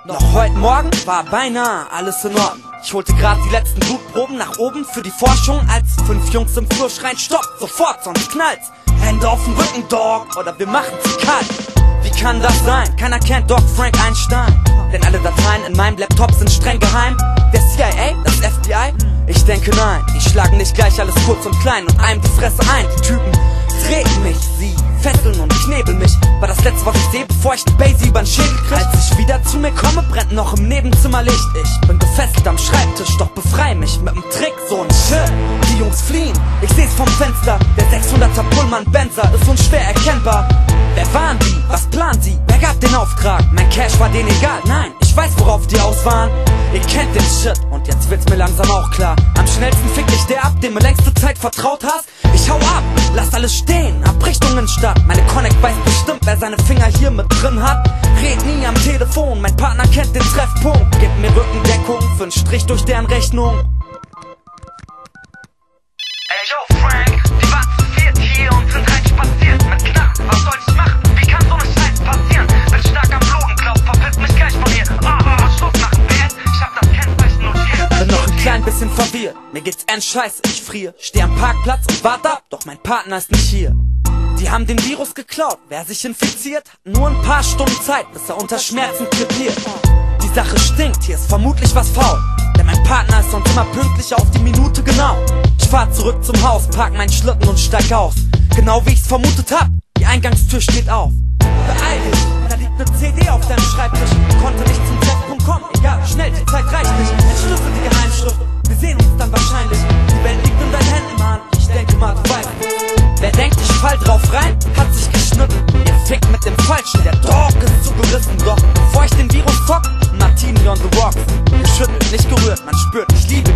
Noch heute Morgen war beinahe alles in Ordnung. Ich holte grad die letzten Blutproben nach oben für die Forschung, als 5 Jungs im Flur schreien: Stopp, sofort, sonst knallt's. Hände auf den Rücken, Dog, oder wir machen's kalt. Wie kann das sein? Keiner kennt Doc Frank Einstein. Denn alle Dateien in meinem Laptop sind streng geheim. Der CIA, das FBI? Ich denke nein, die schlagen nicht gleich alles kurz und klein und einem die Fresse ein. Die Typen treten mich, sie fesseln und knebeln mich. War das letzte, was ich sehe, bevor ich den Basie übern Schädel krieg. Als ich wieder zu mir komme, brennt noch im Nebenzimmer Licht. Ich bin gefesselt am Schreibtisch, doch befrei mich mit dem Trick, so ein Shit. Die Jungs fliehen, ich seh's vom Fenster. Der 600er Pullman Benzer ist unschwer erkennbar. Wer waren die? Was planen sie? Wer gab den Auftrag? Mein Cash war denen egal, nein, ich weiß, worauf die aus waren. Ihr kennt den Shit und jetzt wird's mir langsam auch klar. Am schnellsten fick ich der ab, dem du längste Zeit vertraut hast. Ich hau ab, lass alles stehen, Abbrichtungen statt. Meine Connect weiß bestimmt, wer seine Finger hier mit drin hat. Red nie am Telefon, mein Partner kennt den Treffpunkt. Gib mir Rückendeckung für einen Strich durch deren Rechnung. Ey yo Frank, die waren zu viert hier und sind reinspaziert mit Knarren. Was soll ich machen? Wie kann so ne Scheiß passieren? Bin stark am Bluten, glaub, verpiss mich gleich von hier. Schluss machen, PS, ich hab das Kennzeichen notiert. Bin noch ein klein bisschen verwirrt, mir geht's scheiße, ich frier. Steh am Parkplatz und warte ab, doch mein Partner ist nicht hier. Die haben den Virus geklaut, wer sich infiziert, hat nur ein paar Stunden Zeit, bis er unter Schmerzen krepiert. Die Sache stinkt, hier ist vermutlich was faul, denn mein Partner ist sonst immer pünktlich auf die Minute genau. Ich fahr zurück zum Haus, park meinen Schlitten und steig aus. Genau wie ich's vermutet hab, die Eingangstür steht auf. Beeil dich, da liegt ne CD auf deinem Schreibtisch. Konnte nicht zum Treffpunkt kommen, egal, schnell, die Zeit reicht nicht. Entschlüssel die Geheimschrift, wir sehen uns dann wahrscheinlich. Die Welt liegt in deinen Händen, Mann, ich denke mal, du weißt. Wer denkt, ich fall drauf rein, hat sich geschnitten. Ihr fickt mit dem Falschen, der Dog ist zugerissen. Doch bevor ich den Virus zock, Martini on the rocks. Geschüttelt, nicht gerührt, man spürt, ich liebe